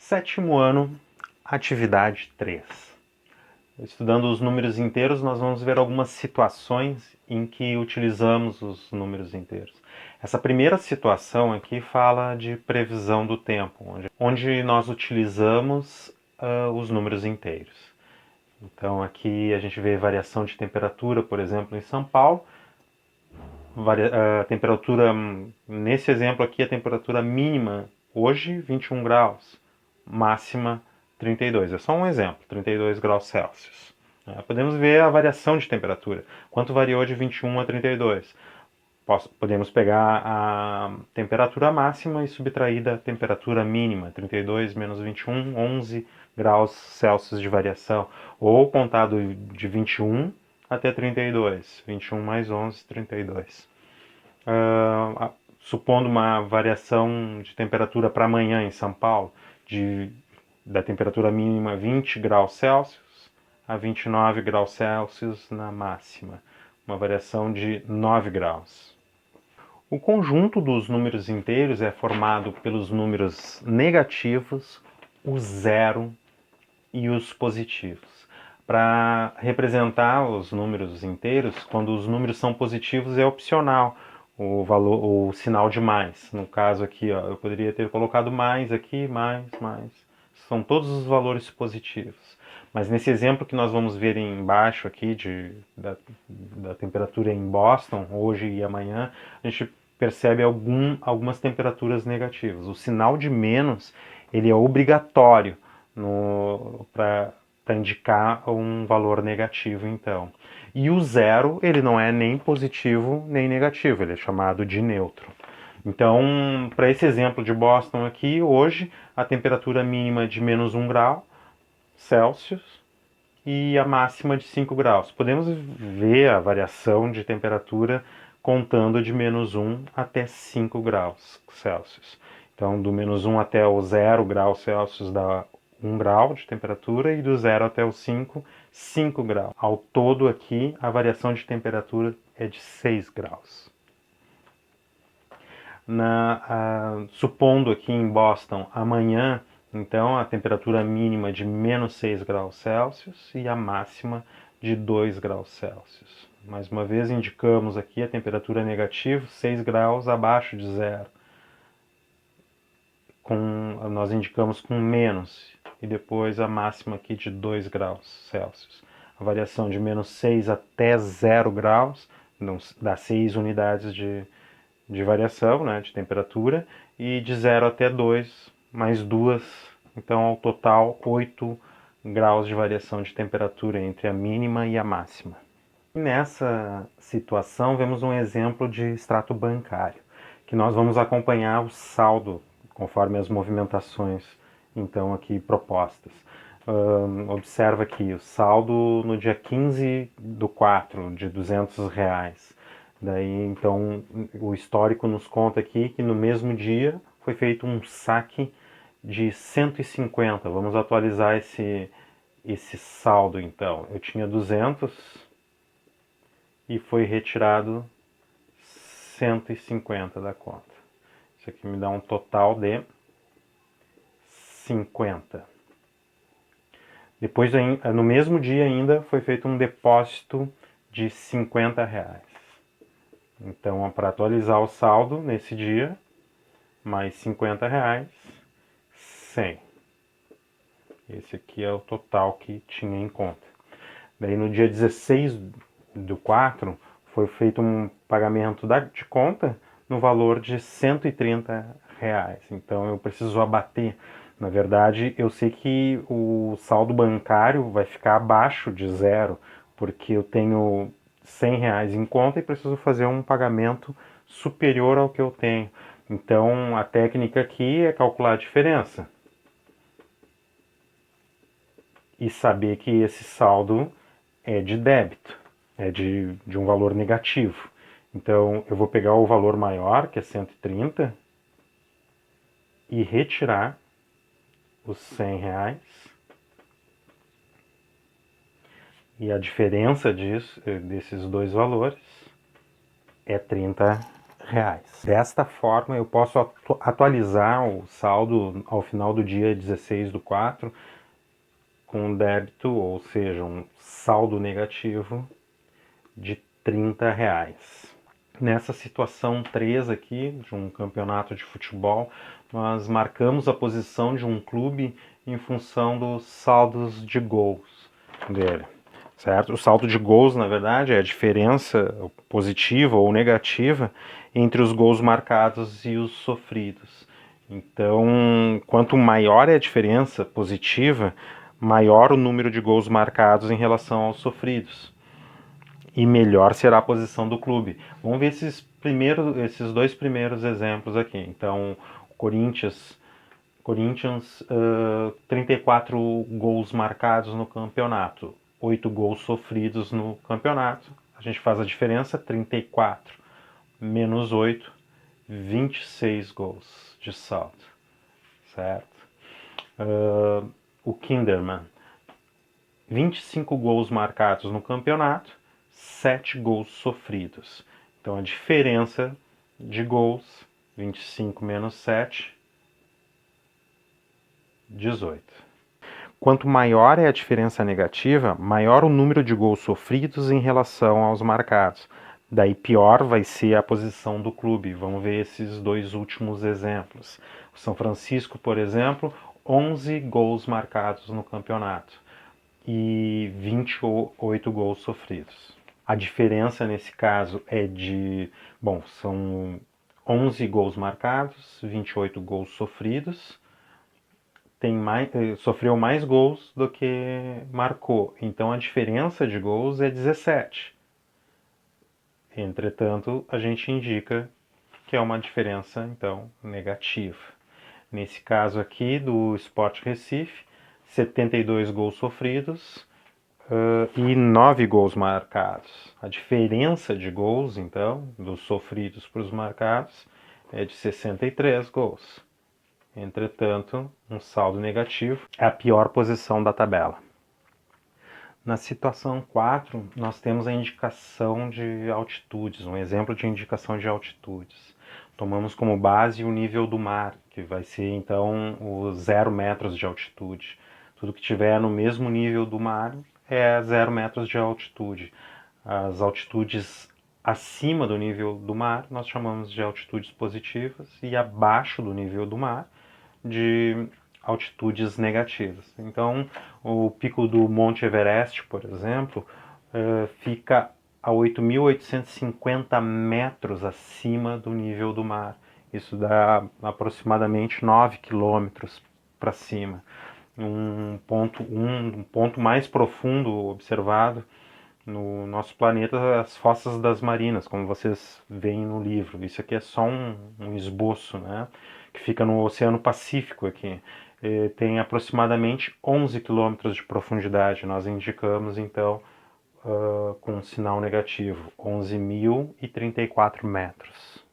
Sétimo ano, atividade 3. Estudando os números inteiros, nós vamos ver algumas situações em que utilizamos os números inteiros. Essa primeira situação aqui fala de previsão do tempo, onde nós utilizamos os números inteiros. Então aqui a gente vê variação de temperatura, por exemplo, em São Paulo. A temperatura, nesse exemplo aqui, a temperatura mínima hoje 21 graus, máxima 32. É só um exemplo, 32 graus Celsius. Podemos ver a variação de temperatura. Quanto variou de 21 a 32? Podemos pegar a temperatura máxima e subtrair da temperatura mínima, 32 menos 21, 11 graus Celsius de variação. Ou contar de 21 até 32, 21 mais 11, 32. Supondo uma variação de temperatura para amanhã em São Paulo, da temperatura mínima 20 graus Celsius a 29 graus Celsius na máxima, uma variação de 9 graus. O conjunto dos números inteiros é formado pelos números negativos, o zero e os positivos. Para representar os números inteiros, quando os números são positivos é opcional o sinal de mais. No caso aqui, ó, eu poderia ter colocado mais aqui, mais. São todos os valores positivos. Mas nesse exemplo que nós vamos ver embaixo aqui da temperatura em Boston, hoje e amanhã, a gente percebe algumas temperaturas negativas. O sinal de menos ele é obrigatório para indicar um valor negativo, então. E o zero, ele não é nem positivo nem negativo, ele é chamado de neutro. Então, para esse exemplo de Boston aqui, hoje, a temperatura mínima é de menos 1 grau Celsius e a máxima de 5 graus. Podemos ver a variação de temperatura contando de menos 1 até 5 graus Celsius. Então, do menos 1 até o 0 graus Celsius dá 1 grau de temperatura e do 0 até o 5, 5 graus. Ao todo aqui, a variação de temperatura é de 6 graus. Supondo aqui em Boston amanhã, então a temperatura mínima de menos 6 graus Celsius e a máxima de 2 graus Celsius. Mais uma vez indicamos aqui a temperatura negativa, 6 graus abaixo de zero. Nós indicamos com menos e depois a máxima aqui de 2 graus Celsius. A variação de menos 6 até 0 graus dá 6 unidades de variação, né, de temperatura, e de 0 até 2, mais 2, então ao total 8 graus de variação de temperatura entre a mínima e a máxima. Nessa situação, vemos um exemplo de extrato bancário, que nós vamos acompanhar o saldo conforme as movimentações então aqui propostas. Observa aqui o saldo no dia 15/4 de R$200. Daí, então, o histórico nos conta aqui que no mesmo dia foi feito um saque de 150. Vamos atualizar esse saldo, então. Eu tinha 200 e foi retirado 150 da conta. Isso aqui me dá um total de 50. Depois, no mesmo dia ainda, foi feito um depósito de R$50. Então, para atualizar o saldo nesse dia, mais R$50, 100. Esse aqui é o total que tinha em conta. Daí, no dia 16/4, foi feito um pagamento de conta no valor de R$130. Então, eu preciso abater. Na verdade, eu sei que o saldo bancário vai ficar abaixo de zero, porque eu tenho R$100 em conta e preciso fazer um pagamento superior ao que eu tenho. Então, a técnica aqui é calcular a diferença e saber que esse saldo é de débito, é de um valor negativo. Então, eu vou pegar o valor maior, que é 130, e retirar os R$100. E a diferença desses dois valores é R$30. Desta forma, eu posso atualizar o saldo ao final do dia 16/4 com um débito, ou seja, um saldo negativo de R$ 30. Nessa situação 3 aqui, de um campeonato de futebol, nós marcamos a posição de um clube em função dos saldos de gols dele, certo? O saldo de gols, na verdade, é a diferença positiva ou negativa entre os gols marcados e os sofridos. Então, quanto maior é a diferença positiva, maior o número de gols marcados em relação aos sofridos. E melhor será a posição do clube. Vamos ver esses dois primeiros exemplos aqui. Então, Corinthians, 34 gols marcados no campeonato, 8 gols sofridos no campeonato. A gente faz a diferença, 34 menos 8, 26 gols de saldo, certo? O Kinderman, 25 gols marcados no campeonato, 7 gols sofridos. Então a diferença de gols, 25 menos 7, 18. Quanto maior é a diferença negativa, maior o número de gols sofridos em relação aos marcados. Daí pior vai ser a posição do clube. Vamos ver esses dois últimos exemplos. O São Francisco, por exemplo, 11 gols marcados no campeonato e 28 gols sofridos. A diferença nesse caso é são 11 gols marcados, 28 gols sofridos. Sofreu mais gols do que marcou. Então a diferença de gols é 17. Entretanto, a gente indica que é uma diferença, então, negativa. Nesse caso aqui do Sport Recife, 72 gols sofridos e 9 gols marcados. A diferença de gols, então, dos sofridos para os marcados, é de 63 gols. Entretanto, um saldo negativo é a pior posição da tabela. Na situação 4, nós temos a indicação de altitudes, um exemplo de indicação de altitudes. Tomamos como base o nível do mar, que vai ser então os 0 metros de altitude. Tudo que tiver no mesmo nível do mar é 0 metros de altitude. As altitudes acima do nível do mar nós chamamos de altitudes positivas e abaixo do nível do mar de altitudes negativas. Então, o pico do Monte Everest, por exemplo, fica a 8.850 metros acima do nível do mar. Isso dá aproximadamente 9 quilômetros para cima. Um ponto mais profundo observado no nosso planeta, as fossas das Marinas, como vocês veem no livro. Isso aqui é só um esboço, né? Que fica no Oceano Pacífico aqui. Tem aproximadamente 11 quilômetros de profundidade. Nós indicamos, então, com um sinal negativo, 11.034 metros.